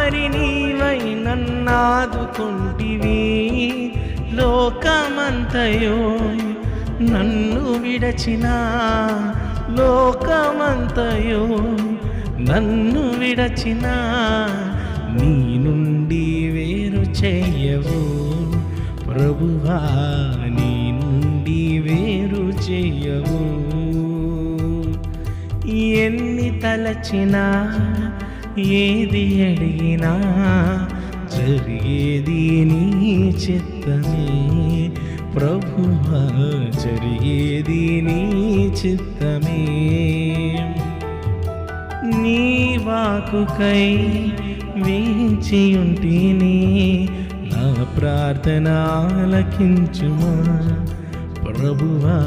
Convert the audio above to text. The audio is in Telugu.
కాపరి నీవై నన్నాదుకుంటివి, లోకమంతయో నన్ను విడచిన, లోకమంతయో నన్ను విడచిన, నీ నుండి వేరు చేయవు ప్రభువా, నీ నుండి వేరు చేయవు. ఎన్ని తలచినా ఏది అడిగినా జరిగేది నీ చిత్తమే ప్రభువా, జరిగేది నీ చిత్తమే. నీ వాక్కుకై వేచియుంటిని, నా ప్రార్థన ఆలకించుమా ప్రభువా,